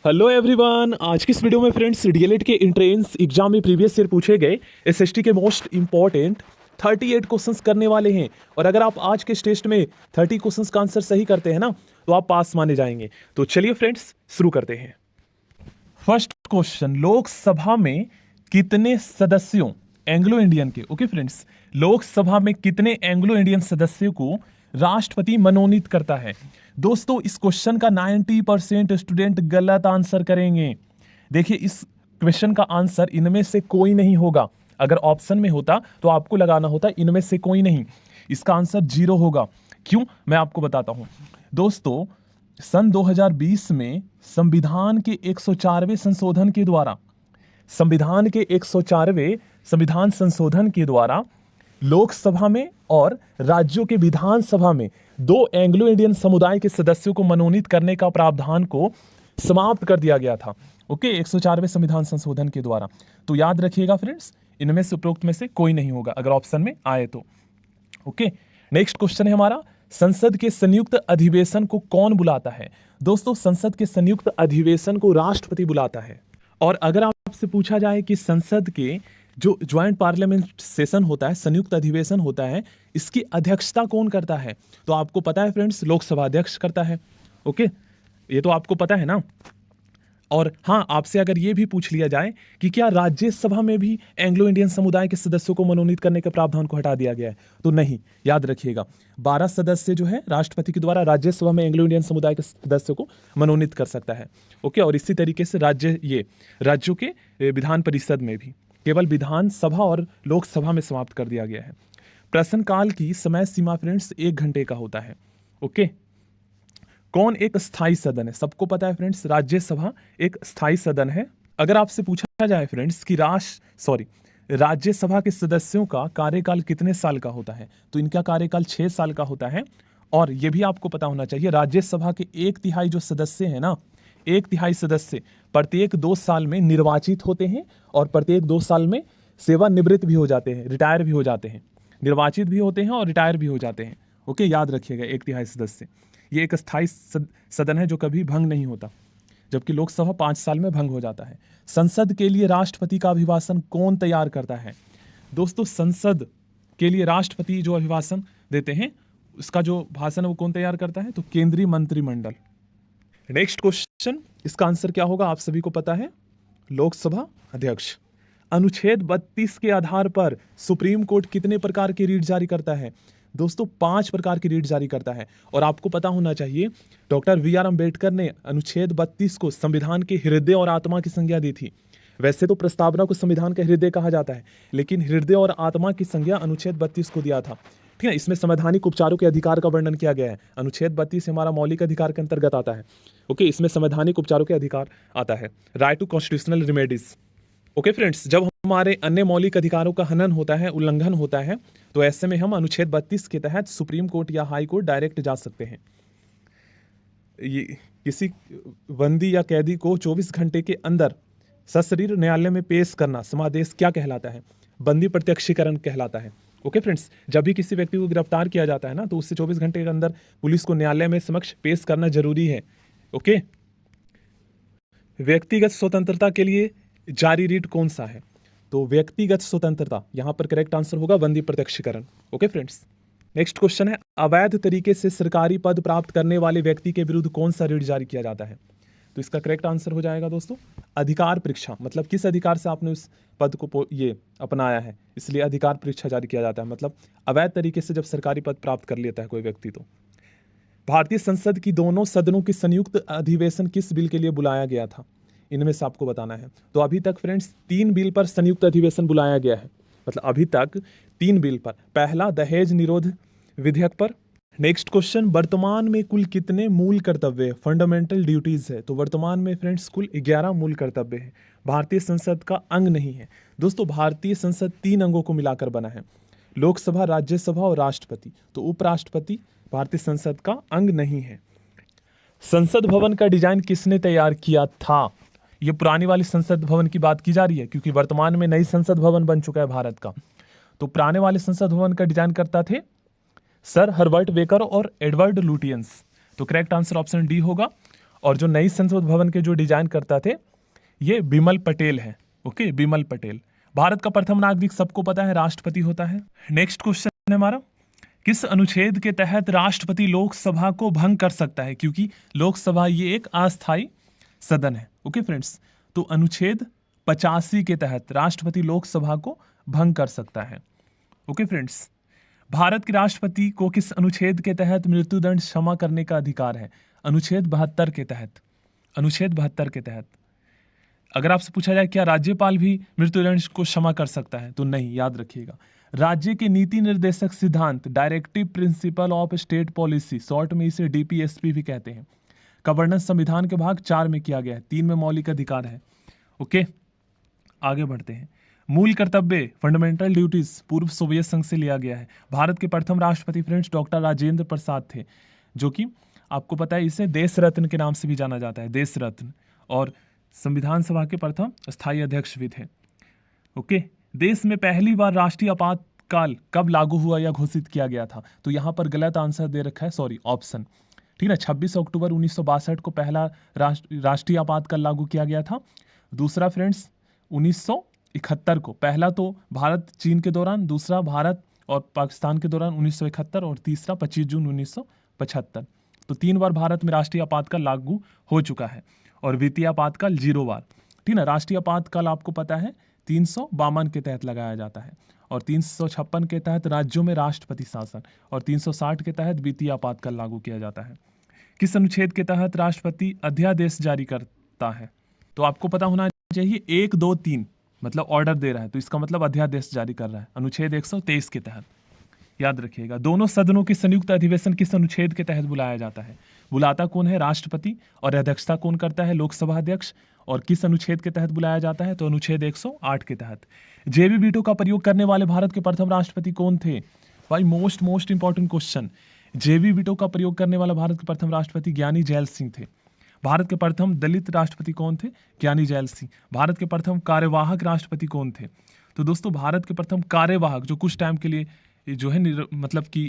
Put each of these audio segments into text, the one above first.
Hello everyone. आज की इस वीडियो में फ्रेंड्स डीएलएड के एंट्रेंस एग्जाम में प्रीवियस ईयर पूछे गए एसएसटी के मोस्ट इंपॉर्टेंट 38 क्वेश्चंस करने वाले हैं। और अगर आप आज के इस टेस्ट में 30 क्वेश्चंस का आंसर सही करते हैं ना तो आप पास माने जाएंगे। तो चलिए फ्रेंड्स शुरू करते हैं। फर्स्ट क्वेश्चन, लोकसभा में कितने सदस्यों एंग्लो इंडियन के, ओके फ्रेंड्स, लोकसभा में कितने एंग्लो इंडियन सदस्यों को राष्ट्रपति मनोनीत करता है? दोस्तों इस क्वेश्चन का 90% स्टूडेंट गलत आंसर करेंगे। देखिए इस क्वेश्चन का आंसर इनमें से कोई नहीं होगा। अगर ऑप्शन में होता तो आपको लगाना होता इनमें से कोई नहीं। इसका आंसर 0 होगा। क्यों, मैं आपको बताता हूं। दोस्तों सन 2020 में संविधान के 104वें संशोधन के द्वारा संविधान संशोधन के द्वारा लोकसभा में और राज्यों के विधानसभा में 2 एंग्लो इंडियन समुदाय के सदस्यों को मनोनीत करने का प्रावधान को समाप्त कर दिया गया था। ओके, 104वें संविधान संशोधन के द्वारा। तो याद रखिएगा फ्रेंड्स, इनमें से उपरोक्त में से कोई नहीं होगा अगर ऑप्शन में आए तो। ओके, नेक्स्ट क्वेश्चन है हमारा, संसद के संयुक्त अधिवेशन को कौन बुलाता है? दोस्तों संसद के संयुक्त अधिवेशन को राष्ट्रपति बुलाता है। और अगर आपसे पूछा जाए कि संसद के जो ज्वाइंट पार्लियामेंट सेशन होता है, संयुक्त अधिवेशन होता है, इसकी अध्यक्षता कौन करता है? तो आपको पता है फ्रेंड्स, लोकसभा अध्यक्ष करता है। ओके, ये तो आपको पता है ना। और हाँ, आपसे अगर ये भी पूछ लिया जाए कि क्या राज्यसभा में भी एंग्लो इंडियन समुदाय के सदस्यों को मनोनीत करने के प्रावधान को हटा दिया गया है? तो नहीं, याद रखिएगा 12 सदस्य जो है राष्ट्रपति के द्वारा राज्यसभा में एंग्लो इंडियन समुदाय के सदस्यों को मनोनीत कर सकता है। ओके, और इसी तरीके से राज्यों के विधान परिषद में भी केवल विधानसभा और लोकसभा में समाप्त कर दिया गया है। प्रश्नकाल की समय सीमा फ्रेंड्स 1 घंटे का होता है। ओके, कौन एक स्थायी सदन है? सबको पता है फ्रेंड्स, राज्यसभा एक स्थायी सदन है। अगर आपसे पूछा जाए फ्रेंड्स कि राज्यसभा के सदस्यों का कार्यकाल कितने साल का होता है, तो इनका कार्यकाल 6 साल का होता है। और यह भी आपको पता होना चाहिए, राज्यसभा के 1/3 जो सदस्य हैं ना, 1/3 सदस्य प्रत्येक 2 साल में निर्वाचित होते हैं और प्रत्येक 2 साल में सेवानिवृत्त भी हो जाते हैं, रिटायर भी हो जाते हैं। निर्वाचित भी होते हैं और रिटायर भी हो जाते हैं। ओके, याद रखिएगा 1/3 सदस्य। ये एक स्थायी सदन है जो कभी भंग नहीं होता, जबकि लोकसभा 5 साल में भंग हो जाता है। संसद के लिए राष्ट्रपति का अभिभाषण कौन तैयार करता है? दोस्तों संसद के लिए राष्ट्रपति जो अभिभाषण देते हैं, उसका जो भाषण है वो कौन तैयार करता है? तो केंद्रीय मंत्रिमंडल। नेक्स्ट क्वेश्चन, इसका आंसर क्या होगा? आप सभी को पता है, लोकसभा अध्यक्ष। अनुच्छेद 32 के आधार पर सुप्रीम कोर्ट कितने प्रकार की रीट जारी करता है? दोस्तों 5 प्रकार की रीट जारी करता है। और आपको पता होना चाहिए, डॉक्टर वी.आर. अम्बेडकर ने अनुच्छेद 32 को संविधान के हृदय और आत्मा की संज्ञा दी थी। वैसे तो प्रस्तावना को संविधान का हृदय कहा जाता है, लेकिन हृदय और आत्मा की संज्ञा अनुच्छेद 32 को दिया था। ठीक है, इसमें संवैधानिक उपचारों के अधिकार का वर्णन किया गया है। अनुच्छेद 32 हमारा मौलिक अधिकार के अंतर्गत आता है। ओके, इसमें संवैधानिक उपचारों के अधिकार आता है, right to constitutional remedies. Okay friends, जब हमारे अन्य मौलिक अधिकारों का हनन होता है, उल्लंघन होता है, तो ऐसे में हम अनुच्छेद 32 के तहत सुप्रीम कोर्ट या हाई कोर्ट डायरेक्ट जा सकते हैं। ये किसी बंदी या कैदी को 24 घंटे के अंदर सशरीर न्यायालय में पेश करना समादेश क्या कहलाता है? बंदी प्रत्यक्षीकरण कहलाता है। ओके फ्रेंड्स, जब भी किसी व्यक्ति को गिरफ्तार किया जाता है ना, तो उससे 24 घंटे के अंदर पुलिस को न्यायालय में समक्ष पेश करना जरूरी है। ओके, व्यक्तिगत स्वतंत्रता के लिए जारी रीट कौन सा है? तो व्यक्तिगत स्वतंत्रता, यहां पर करेक्ट आंसर होगा बंदी प्रत्यक्षीकरण। ओके फ्रेंड्स, नेक्स्ट क्वेश्चन है, अवैध तरीके से सरकारी पद प्राप्त करने वाले व्यक्ति के विरुद्ध कौन सा रीट जारी किया जाता है? तो इसका करेक्ट आंसर हो जाएगा दोस्तों अधिकार परीक्षा। मतलब किस अधिकार से आपने उस पद को ये अपनाया है, इसलिए अधिकार परीक्षा जारी किया जाता है। मतलब अवैध तरीके से जब सरकारी पद प्राप्त कर लेता है कोई व्यक्ति। तो भारतीय संसद की दोनों सदनों की संयुक्त अधिवेशन किस बिल के लिए बुलाया गया था? इनमें से आपको बताना है। तो अभी तक फ्रेंड्स 3 बिल पर संयुक्त अधिवेशन बुलाया गया है। मतलब अभी तक 3 बिल पर। पहला दहेज निरोध विधेयक पर। नेक्स्ट क्वेश्चन, वर्तमान में कुल कितने मूल कर्तव्य फंडामेंटल ड्यूटीज है? तो वर्तमान में फ्रेंड्स कुल 11 मूल कर्तव्य है। भारतीय संसद का अंग नहीं है। दोस्तों भारतीय संसद 3 अंगों को मिलाकर बना है, लोकसभा, राज्यसभा और राष्ट्रपति। तो उपराष्ट्रपति भारतीय संसद का अंग नहीं है। संसद भवन का डिजाइन किसने तैयार किया था? ये पुरानी वाली संसद भवन की बात की जा रही है, क्योंकि वर्तमान में नई संसद भवन बन चुका है भारत का। तो पुराने वाले संसद भवन का डिजाइन करता थे सर हर्बर्ट बेकर और एडवर्ड लुटियंस। तो करेक्ट आंसर ऑप्शन डी होगा। और जो नई संसद भवन के जो डिजाइन करता थे ये बिमल पटेल है। ओके, बिमल पटेल। भारत का प्रथम नागरिक सबको पता है राष्ट्रपति होता है। नेक्स्ट क्वेश्चन है हमारा, किस अनुच्छेद के तहत राष्ट्रपति लोकसभा को भंग कर सकता है? क्योंकि लोकसभा ये एक अस्थायी सदन है। ओके फ्रेंड्स, तो अनुच्छेद 85 के तहत राष्ट्रपति लोकसभा को भंग कर सकता है। ओके फ्रेंड्स, भारत के राष्ट्रपति को किस अनुच्छेद के तहत मृत्युदंड क्षमा करने का अधिकार है? अनुच्छेद 72 के तहत। अनुच्छेद 72 के तहत। अगर आपसे पूछा जाए क्या राज्यपाल भी मृत्युदंड को क्षमा कर सकता है, तो नहीं, याद रखिएगा। राज्य के नीति निर्देशक सिद्धांत, directive principle of state policy, short में इसे डीपीएसपी भी कहते हैं, का वर्णन संविधान के भाग 4 में किया गया है। 3 में मौलिक अधिकार है। ओके, आगे बढ़ते हैं। मूल कर्तव्य, फंडामेंटल ड्यूटीज, पूर्व सोवियत संघ से लिया गया है। भारत के प्रथम राष्ट्रपति फ्रेंड्स डॉक्टर राजेंद्र प्रसाद थे, जो कि आपको पता है इसे देश रत्न के नाम से भी जाना जाता है, देश रत्न, और संविधान सभा के प्रथम स्थायी अध्यक्ष भी थे। ओके, देश में पहली बार राष्ट्रीय आपातकाल कब लागू हुआ या घोषित किया गया था? तो यहाँ पर गलत आंसर दे रखा है, सॉरी, ऑप्शन, ठीक है। 26 अक्टूबर 1962 को पहला राष्ट्रीय आपातकाल लागू किया गया था। दूसरा फ्रेंड्स 1971 को, पहला तो भारत चीन के दौरान, दूसरा भारत और पाकिस्तान के दौरान 1971, और तीसरा 25 जून 1975। तो 3 बार भारत में राष्ट्रीय आपातकाल लागू हो चुका है, और वित्तीय आपातकाल 0 बार, ठीक है। राष्ट्रीय आपातकाल आपको पता है 352 के तहत लगाया जाता है, और 356 के तहत राज्यों में राष्ट्रपति शासन, और 360 के तहत वित्तीय आपातकाल लागू किया जाता है। किस अनुच्छेद के तहत राष्ट्रपति अध्यादेश जारी करता है? तो आपको पता होना चाहिए 1, 2, 3 मतलब ऑर्डर दे रहा है, तो इसका मतलब अध्यादेश जारी कर रहा है, अनुच्छेद 123 के तहत। याद रखिएगा। दोनों सदनों की संयुक्त अधिवेशन किस अनुच्छेद के तहत बुलाया जाता है? बुलाता कौन है? राष्ट्रपति, और अध्यक्षता कौन करता है? लोकसभा अध्यक्ष। और किस अनुच्छेद के तहत बुलाया जाता है? तो अनुच्छेद 108 के तहत। जेबी वीटो का प्रयोग करने वाले भारत के प्रथम राष्ट्रपति कौन थे? भाई मोस्ट इंपॉर्टेंट क्वेश्चन। जेबी वीटो का प्रयोग करने वाला भारत के प्रथम राष्ट्रपति ज्ञानी जैल सिंह थे। भारत के प्रथम दलित राष्ट्रपति कौन थे? ज्ञानी जैल सिंह। भारत के प्रथम कार्यवाहक राष्ट्रपति कौन थे? तो दोस्तों भारत के प्रथम कार्यवाहक, जो कुछ टाइम के लिए जो है मतलब कि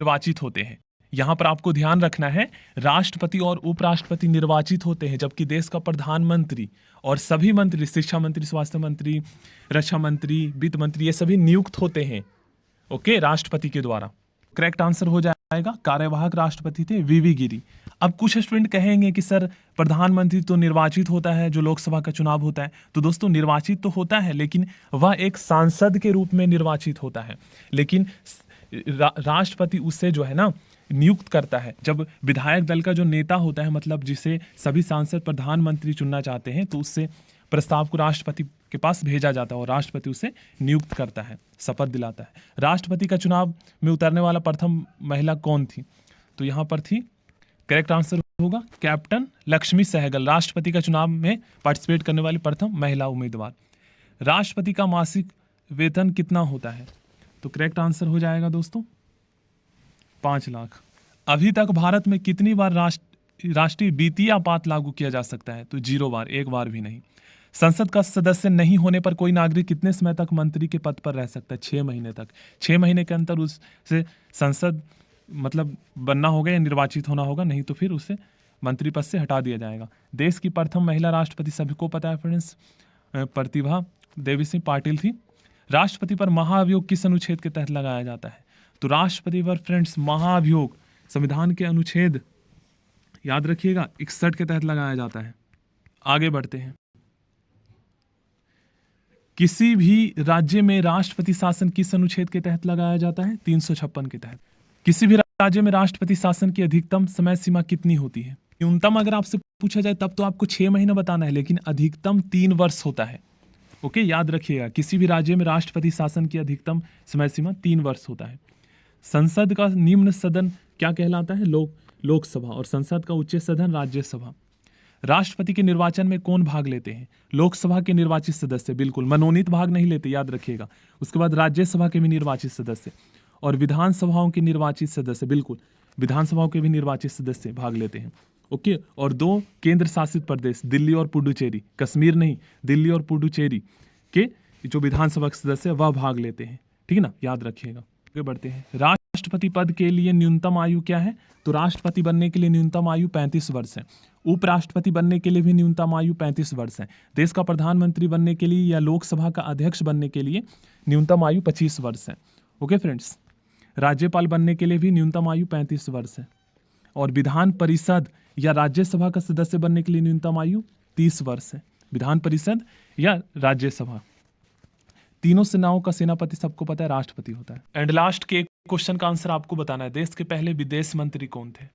निर्वाचित होते हैं, यहां पर आपको ध्यान रखना है, राष्ट्रपति और उपराष्ट्रपति निर्वाचित होते हैं, जबकि देश का प्रधानमंत्री और सभी मंत्री, शिक्षा मंत्री, स्वास्थ्य मंत्री, रक्षा मंत्री, वित्त मंत्री, ये सभी नियुक्त होते हैं, ओके, राष्ट्रपति के द्वारा। करेक्ट आंसर हो जाएगा, कार्यवाहक राष्ट्रपति थे वीवी गिरी। अब कुछ स्टूडेंट कहेंगे कि सर प्रधानमंत्री तो निर्वाचित होता है, जो लोकसभा का चुनाव होता है। तो दोस्तों निर्वाचित तो होता है, लेकिन वह एक सांसद के रूप में निर्वाचित होता है, लेकिन राष्ट्रपति उससे जो है ना नियुक्त करता है। जब विधायक दल का जो नेता होता है, मतलब जिसे सभी सांसद प्रधानमंत्री चुनना चाहते हैं, तो उससे प्रस्ताव को राष्ट्रपति के पास भेजा जाता है और राष्ट्रपति उसे नियुक्त करता है, शपथ दिलाता है। राष्ट्रपति का चुनाव में उतरने वाला प्रथम महिला कौन थी? तो यहाँ पर थी, करेक्ट आंसर होगा कैप्टन लक्ष्मी सहगल, राष्ट्रपति का चुनाव में पार्टिसिपेट करने वाली प्रथम महिला उम्मीदवार। राष्ट्रपति का मासिक वेतन कितना होता है? तो करेक्ट आंसर हो जाएगा दोस्तों 5 लाख। अभी तक भारत में कितनी बार राष्ट्रीय वित्तीय आपात लागू किया जा सकता है? तो 0 बार, 1 बार भी नहीं। संसद का सदस्य नहीं होने पर कोई नागरिक कितने समय तक मंत्री के पद पर रह सकता है? 6 महीने तक। 6 महीने के अंतर उससे संसद मतलब बनना होगा या निर्वाचित होना होगा, नहीं तो फिर उसे मंत्री पद से हटा दिया जाएगा। देश की प्रथम महिला राष्ट्रपति सभी को पता है फ्रेंड्स, प्रतिभा देवी सिंह पाटिल थी। राष्ट्रपति पर महाभियोग किस अनुच्छेद के तहत लगाया जाता है? तो राष्ट्रपति पर फ्रेंड्स महाभियोग संविधान के अनुच्छेद, याद रखिएगा, 61 के तहत लगाया जाता है। आगे बढ़ते हैं। किसी भी राज्य में राष्ट्रपति शासन किस अनुच्छेद के तहत लगाया जाता है? 356 के तहत। किसी भी राज्य में राष्ट्रपति शासन की अधिकतम समय सीमा कितनी होती है? न्यूनतम अगर आपसे पूछा जाए तब तो आपको 6 महीने बताना है, लेकिन अधिकतम 3 वर्ष होता है। ओके, याद रखिएगा, किसी भी राज्य में राष्ट्रपति शासन की अधिकतम समय सीमा 3 वर्ष होता है। संसद का निम्न सदन क्या कहलाता है? लोकसभा। और संसद का उच्च सदन राज्यसभा। राष्ट्रपति के निर्वाचन में कौन भाग लेते हैं? लोकसभा के निर्वाचित सदस्य, बिल्कुल, मनोनीत भाग नहीं लेते, याद रखिएगा। उसके बाद राज्यसभा के भी निर्वाचित सदस्य और विधानसभाओं के निर्वाचित सदस्य, बिल्कुल, विधानसभाओं के भी निर्वाचित सदस्य भाग लेते हैं। ओके, और 2 केंद्र शासित प्रदेश, दिल्ली और पुडुचेरी, कश्मीर नहीं, दिल्ली और पुडुचेरी के जो विधानसभा के सदस्य वह भाग लेते हैं, ठीक है ना, याद रखिएगा। आगे बढ़ते हैं। राष्ट्रपति राष्ट्रपति पद के लिए न्यूनतम आयु क्या है? तो राष्ट्रपति बनने के लिए न्यूनतम आयु 35 वर्ष है। उपराष्ट्रपति बनने के लिए भी न्यूनतम आयु 35 वर्ष है। देश का प्रधानमंत्री बनने के लिए या लोकसभा का अध्यक्ष बनने के लिए न्यूनतम आयु 25 वर्ष है। ओके फ्रेंड्स, राज्यपाल बनने के लिए भी न्यूनतम आयु 35 वर्ष है। और विधान परिषद या राज्यसभा का सदस्य बनने के लिए न्यूनतम आयु 30 वर्ष है। विधान परिषद या राज्यसभा, तीनों सेनाओं का सेनापति सबको पता है राष्ट्रपति होता है। एंड लास्ट के क्वेश्चन का आंसर आपको बताना है, देश के पहले विदेश मंत्री कौन थे?